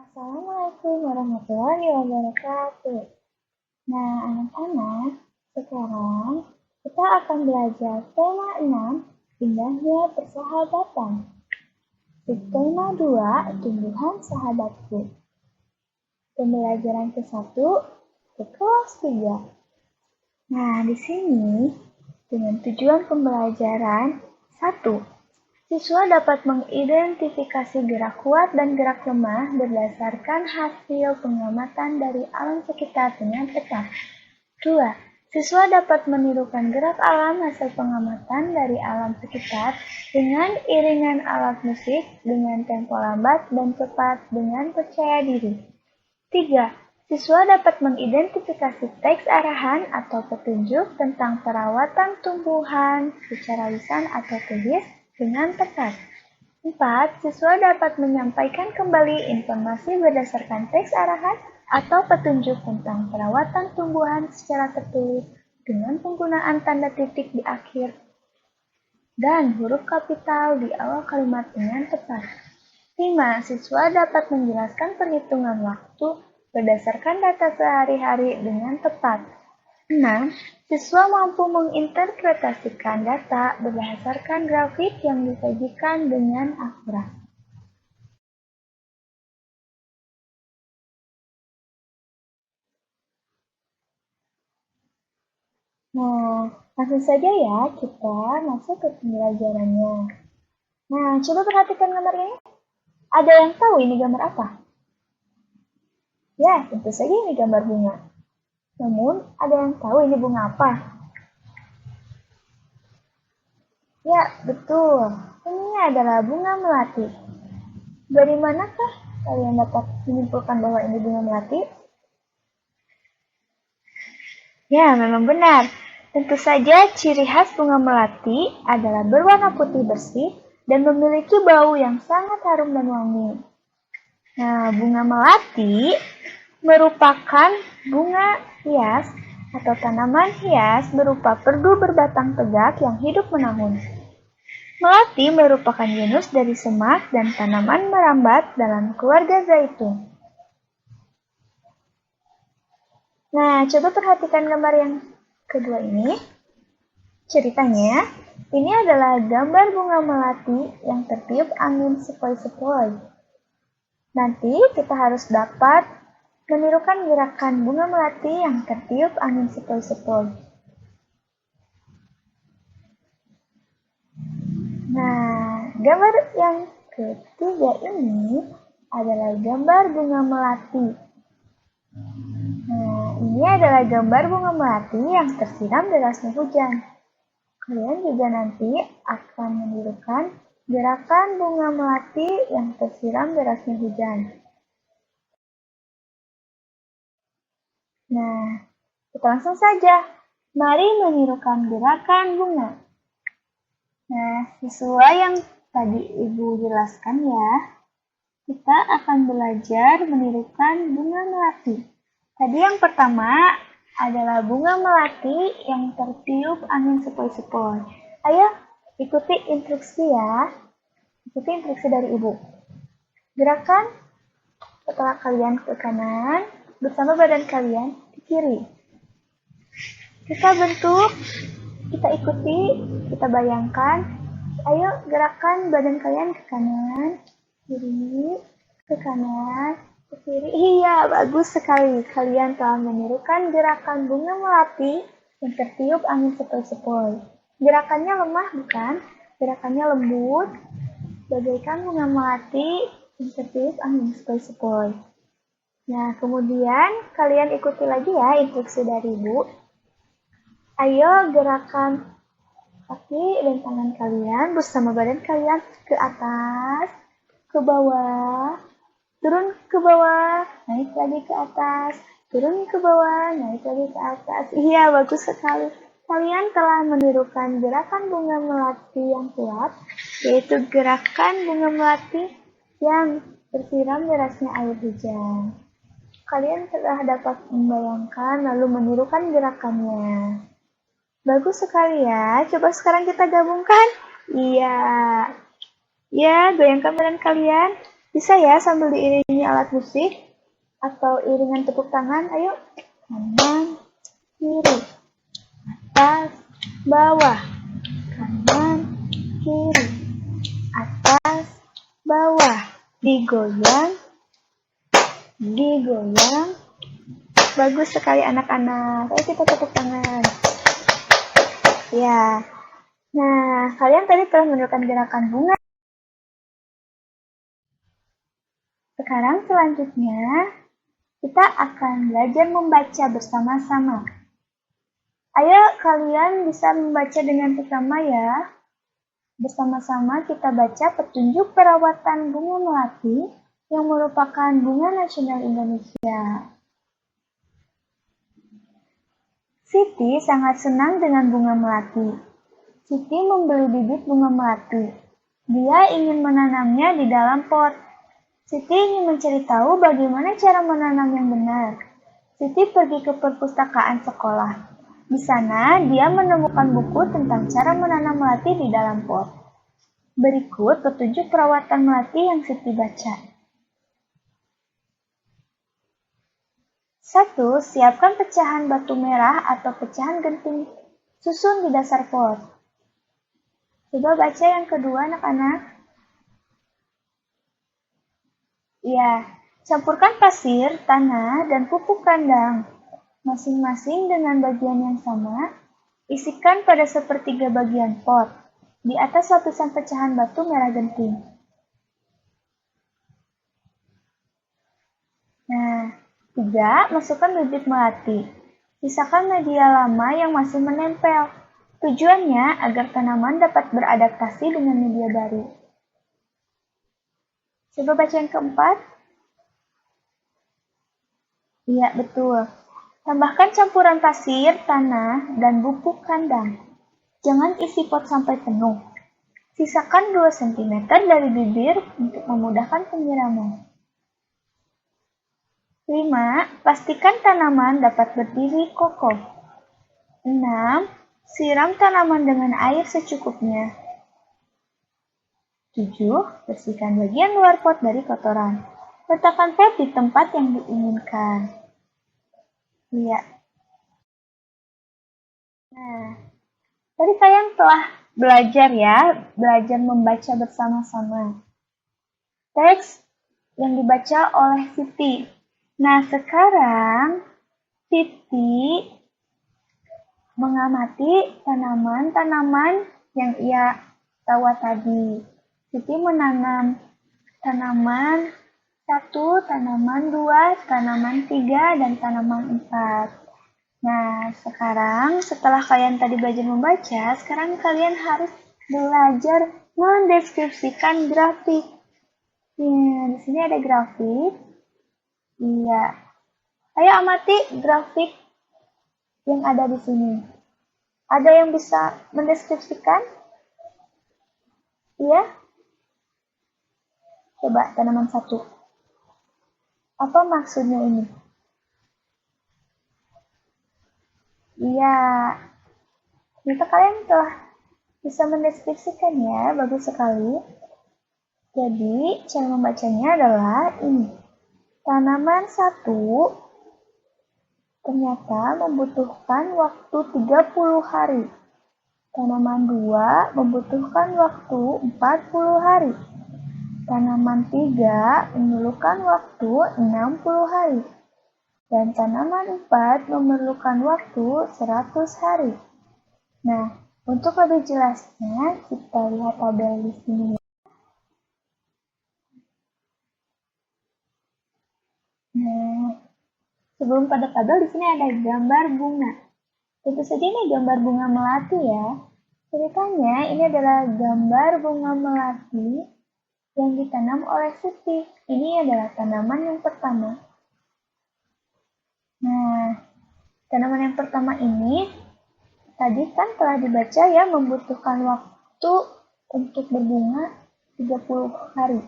Assalamualaikum warahmatullahi wabarakatuh. Nah, anak-anak, sekarang kita akan belajar tema 6, indahnya persahabatan. Tema 2, tumbuhan sahabatku. Pembelajaran ke-1 ke kelas 3. Nah, di sini dengan tujuan pembelajaran 1. Siswa dapat mengidentifikasi gerak kuat dan gerak lemah berdasarkan hasil pengamatan dari alam sekitar dengan tepat. 2. Siswa dapat menirukan gerak alam hasil pengamatan dari alam sekitar dengan iringan alat musik dengan tempo lambat dan cepat dengan percaya diri. 3. Siswa dapat mengidentifikasi teks arahan atau petunjuk tentang perawatan tumbuhan secara lisan atau tulis dengan tepat. 4. Siswa dapat menyampaikan kembali informasi berdasarkan teks arahan atau petunjuk tentang perawatan tumbuhan secara tertulis dengan penggunaan tanda titik di akhir dan huruf kapital di awal kalimat dengan tepat. 5. Siswa dapat menjelaskan perhitungan waktu berdasarkan data sehari-hari dengan tepat. 6. Siswa mampu menginterpretasikan data berdasarkan grafik yang disajikan dengan akurat. Nah, langsung saja ya kita masuk ke pembelajarannya. Nah, coba perhatikan gambar ini. Ada yang tahu ini gambar apa? Ya, tentu saja ini gambar bunga. Namun, ada yang tahu ini bunga apa? Ya, betul. Ini adalah bunga melati. Dari manakah kalian dapat menyimpulkan bahwa ini bunga melati? Ya, memang benar. Tentu saja ciri khas bunga melati adalah berwarna putih bersih dan memiliki bau yang sangat harum dan wangi. Nah, bunga melati merupakan bunga hias atau tanaman hias berupa perdu berbatang tegak yang hidup menahun. Melati merupakan genus dari semak dan tanaman merambat dalam keluarga zaitun. Nah, coba perhatikan gambar yang kedua ini. Ceritanya, ini adalah gambar bunga melati yang tertiup angin sepoi-sepoi. Nanti kita harus dapat menirukan gerakan bunga melati yang tertiup angin sepoi-sepoi. Nah, gambar yang ketiga ini adalah gambar bunga melati. Nah, ini adalah gambar bunga melati yang tersiram derasnya hujan. Kalian juga nanti akan menirukan gerakan bunga melati yang tersiram derasnya hujan. Nah, kita langsung saja. Mari menirukan gerakan bunga. Nah, sesuai yang tadi Ibu jelaskan ya, kita akan belajar menirukan bunga melati. Tadi yang pertama adalah bunga melati yang tertiup angin sepoi-sepoi. Ayo, ikuti instruksi ya. Ikuti instruksi dari Ibu. Gerakan kepala kalian ke kanan bersama badan kalian ke kiri. Kita bentuk, kita ikuti, kita bayangkan. Ayo gerakan badan kalian ke kanan, kiri, ke kanan, ke kiri. Iya, bagus sekali. Kalian telah menirukan gerakan bunga melati yang tertiup angin sepoi-sepoi. Gerakannya lemah bukan? Gerakannya lembut, bagaikan bunga melati yang tertiup angin sepoi-sepoi. Nah, kemudian kalian ikuti lagi ya instruksi dari Ibu. Ayo gerakan kaki dan tangan kalian bersama badan kalian ke atas, ke bawah, turun ke bawah, naik lagi ke atas, turun ke bawah, naik lagi ke atas. Iya, bagus sekali. Kalian telah menirukan gerakan bunga melati yang kuat, yaitu gerakan bunga melati yang tersiram derasnya air hujan. Kalian telah dapat membayangkan lalu menirukan gerakannya. Bagus sekali ya. Coba sekarang kita gabungkan. Iya. Ya, goyangkan badan kalian. Bisa ya sambil diiringi alat musik atau iringan tepuk tangan. Ayo. Kanan, kiri, atas, bawah. Kanan, kiri, atas, bawah. Digoyang, digoyang. Bagus sekali anak-anak. Ayo kita tepuk tangan. Ya. Nah, kalian tadi telah menirukan gerakan bunga. Sekarang selanjutnya, kita akan belajar membaca bersama-sama. Ayo kalian bisa membaca dengan bersama ya. Bersama-sama kita baca petunjuk perawatan bunga melati yang merupakan bunga nasional Indonesia. Siti sangat senang dengan bunga melati. Siti membeli bibit bunga melati. Dia ingin menanamnya di dalam pot. Siti ingin mencari tahu bagaimana cara menanam yang benar. Siti pergi ke perpustakaan sekolah. Di sana, dia menemukan buku tentang cara menanam melati di dalam pot. Berikut petunjuk perawatan melati yang Siti baca. 1. Siapkan pecahan batu merah atau pecahan genting. Susun di dasar pot. Coba baca yang kedua, anak-anak. Ya, campurkan pasir, tanah, dan pupuk kandang. Masing-masing dengan bagian yang sama. Isikan pada sepertiga bagian pot. Di atas lapisan pecahan batu merah genting. Nah, 3. Masukkan bibit melati. Sisakan media lama yang masih menempel. Tujuannya agar tanaman dapat beradaptasi dengan media baru. Coba baca yang keempat. Iya, betul. Tambahkan campuran pasir, tanah, dan pupuk kandang. Jangan isi pot sampai penuh. Sisakan 2 cm dari bibir untuk memudahkan penyiraman. 5. Pastikan tanaman dapat berdiri kokoh. 6. Siram tanaman dengan air secukupnya. 7. Bersihkan bagian luar pot dari kotoran. Letakkan pot di tempat yang diinginkan. Lihat. Nah, tadi kalian telah belajar ya, belajar membaca bersama-sama. Teks yang dibaca oleh Siti. Nah, sekarang Siti mengamati tanaman-tanaman yang ia tahu tadi. Siti menanam tanaman 1, tanaman 2, tanaman 3, dan tanaman 4. Nah, sekarang setelah kalian tadi belajar membaca, sekarang kalian harus belajar mendeskripsikan grafik. Ya, di sini ada grafik. Iya. Ayo amati grafik yang ada di sini. Ada yang bisa mendeskripsikan? Iya? Coba tanaman 1. Apa maksudnya ini? Iya. Ternyata kalian telah bisa mendeskripsikan ya, bagus sekali. Jadi, cara membacanya adalah ini. Tanaman 1 ternyata membutuhkan waktu 30 hari. Tanaman 2 membutuhkan waktu 40 hari. Tanaman 3 memerlukan waktu 60 hari. Dan tanaman 4 memerlukan waktu 100 hari. Nah, untuk lebih jelasnya, kita lihat tabel di sini. Nah, sebelum pada tabel di sini ada gambar bunga. Tentu saja ini gambar bunga melati ya. Ceritanya ini adalah gambar bunga melati yang ditanam oleh Siti. Ini adalah tanaman yang pertama. Nah, tanaman yang pertama ini tadi kan telah dibaca ya, membutuhkan waktu untuk berbunga 30 hari.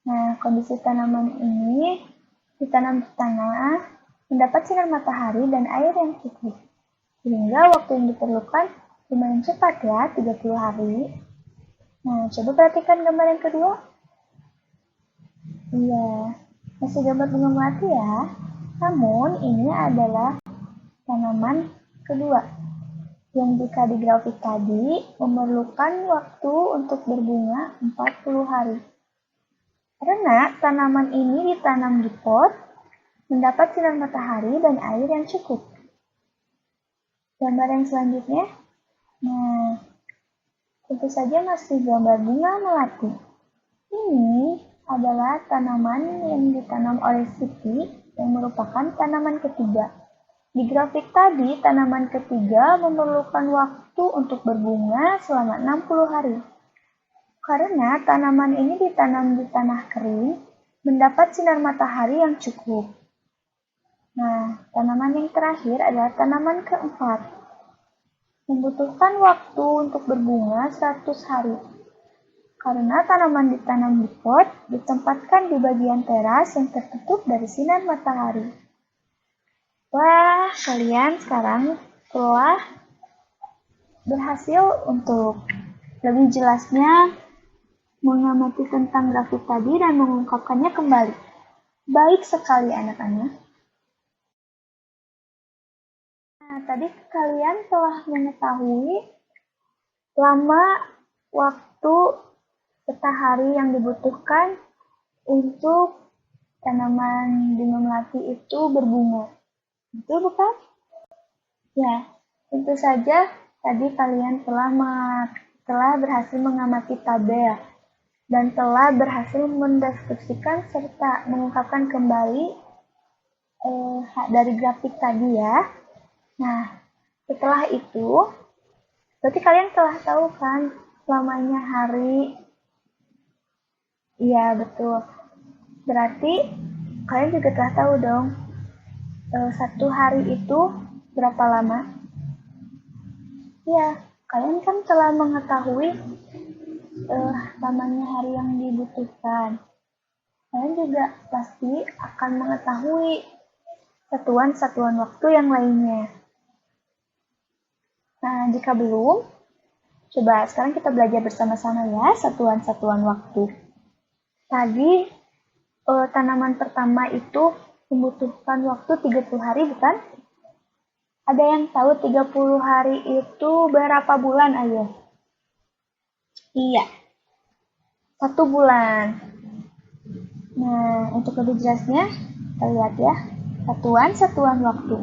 Nah, kondisi tanaman ini ditanam di tanah, mendapat sinar matahari dan air yang cukup. Sehingga waktu yang diperlukan lumayan cepat ya, 30 hari. Nah, coba perhatikan gambar yang kedua. Iya, masih gambar bunga melati ya. Namun ini adalah tanaman kedua, yang jika di grafik tadi memerlukan waktu untuk berbunga 40 hari. Karena tanaman ini ditanam di pot, mendapat sinar matahari dan air yang cukup. Gambar yang selanjutnya, nah, tentu saja masih gambar bunga melati. Ini adalah tanaman yang ditanam oleh Siti yang merupakan tanaman ketiga. Di grafik tadi, tanaman ketiga memerlukan waktu untuk berbunga selama 60 hari. Karena tanaman ini ditanam di tanah kering, mendapat sinar matahari yang cukup. Nah, tanaman yang terakhir adalah tanaman keempat. Membutuhkan waktu untuk berbunga 100 hari. Karena tanaman ditanam di pot, ditempatkan di bagian teras yang tertutup dari sinar matahari. Wah, kalian sekarang telah berhasil untuk lebih jelasnya mengamati tentang grafik tadi dan mengungkapkannya kembali. Baik sekali anak-anak. Nah, tadi kalian telah mengetahui lama waktu serta hari yang dibutuhkan untuk tanaman bunga melati itu berbunga. Betul bukan? Ya, tentu saja tadi kalian telah berhasil mengamati tabel dan telah berhasil mendeskripsikan serta mengungkapkan kembali dari grafik tadi ya. Nah, setelah itu, berarti kalian telah tahu kan lamanya hari? Iya, betul. Berarti kalian juga telah tahu dong, satu hari itu berapa lama? Ya, kalian kan telah mengetahui lamanya hari yang dibutuhkan. Kalian juga pasti akan mengetahui satuan-satuan waktu yang lainnya. Nah, jika belum, coba sekarang kita belajar bersama-sama ya satuan-satuan waktu. Tadi tanaman pertama itu membutuhkan waktu 30 hari, bukan? Ada yang tahu 30 hari itu berapa bulan, ayo? Iya, 1 bulan. Nah, untuk lebih jelasnya, kita lihat ya, satuan-satuan waktu.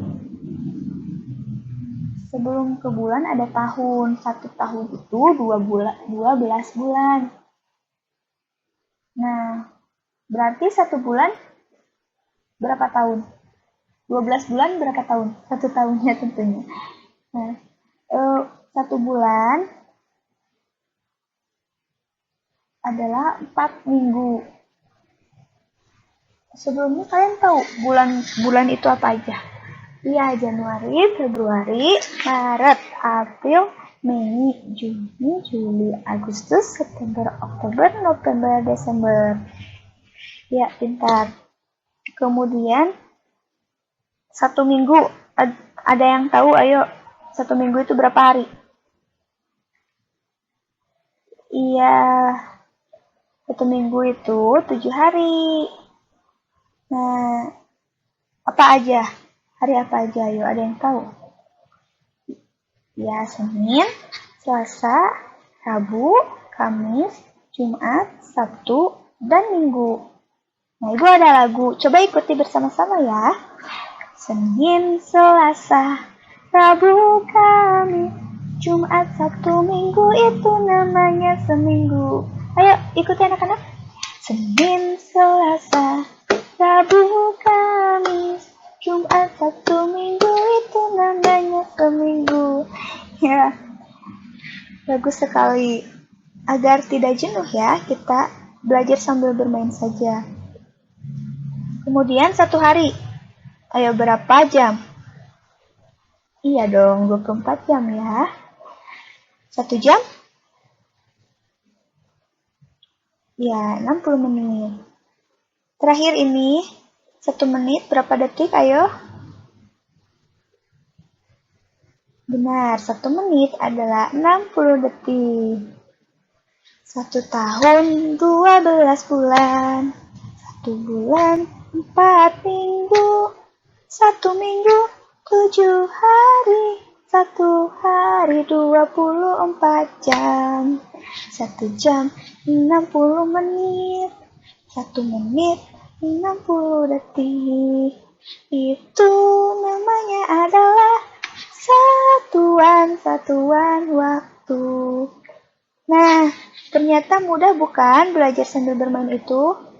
Sebelum ke bulan ada tahun. 1 tahun itu 12 bulan. Nah, berarti 1 bulan berapa tahun? 12 bulan berapa tahun? 1 tahunnya tentunya. Nah, 1 bulan adalah 4 minggu. Sebelumnya kalian tahu bulan itu apa aja? Iya, Januari, Februari, Maret, April, Mei, Juni, Juli, Agustus, September, Oktober, November, Desember. Ya, pintar. Kemudian, 1 minggu. Ada yang tahu? Ayo, 1 minggu itu berapa hari? Iya, 1 minggu itu 7 hari. Nah, apa aja? Hari apa aja? Ayo, ada yang tahu? Ya, Senin, Selasa, Rabu, Kamis, Jumat, Sabtu, dan Minggu. Nah, Ibu ada lagu. Coba ikuti bersama-sama ya. Senin, Selasa, Rabu, Kamis, Jumat, Sabtu, Minggu, itu namanya seminggu. Ayo, ikuti anak-anak. Senin, Selasa, Rabu, Kamis, Jumat, Sabtu, Minggu, itu namanya seminggu. Ya, bagus sekali. Agar tidak jenuh ya, kita belajar sambil bermain saja. Kemudian 1 hari. Ayo, berapa jam? Iya dong, 24 jam ya. 1 jam? Ya, 60 menit. Terakhir ini, 1 menit berapa detik? Ayo. Benar, 1 menit adalah 60 detik. 1 tahun, 12 bulan. 1 bulan, 4 minggu, 1 minggu, 7 hari, 1 hari 24 jam, 1 jam 60 menit, 1 menit 60 detik. Itu namanya adalah satuan waktu. Nah, ternyata mudah bukan belajar sambil bermain itu?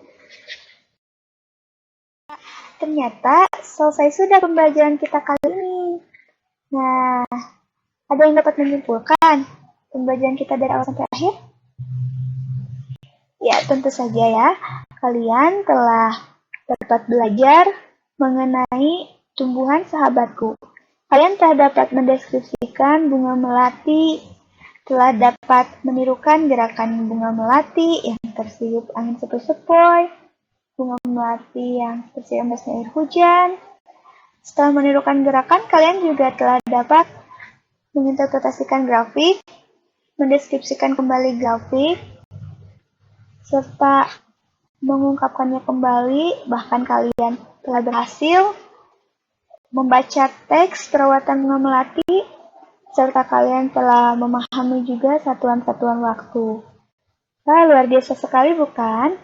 Ternyata selesai sudah pembelajaran kita kali ini. Nah, ada yang dapat menyimpulkan pembelajaran kita dari awal sampai akhir? Ya, tentu saja ya. Kalian telah dapat belajar mengenai tumbuhan sahabatku. Kalian telah dapat mendeskripsikan bunga melati, telah dapat menirukan gerakan bunga melati yang tersiup angin sepoi-sepoi, bunga melati yang tersiram air hujan. Setelah menirukan gerakan, kalian juga telah dapat menginterpretasikan grafik, mendeskripsikan kembali grafik, serta mengungkapkannya kembali. Bahkan kalian telah berhasil membaca teks perawatan bunga melati, serta kalian telah memahami juga satuan-satuan waktu. Wah, luar biasa sekali bukan?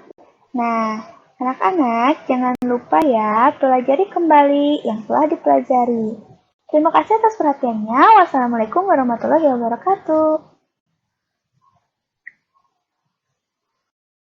Nah, anak-anak jangan lupa ya pelajari kembali yang telah dipelajari. Terima kasih atas perhatiannya. Wassalamualaikum warahmatullahi wabarakatuh.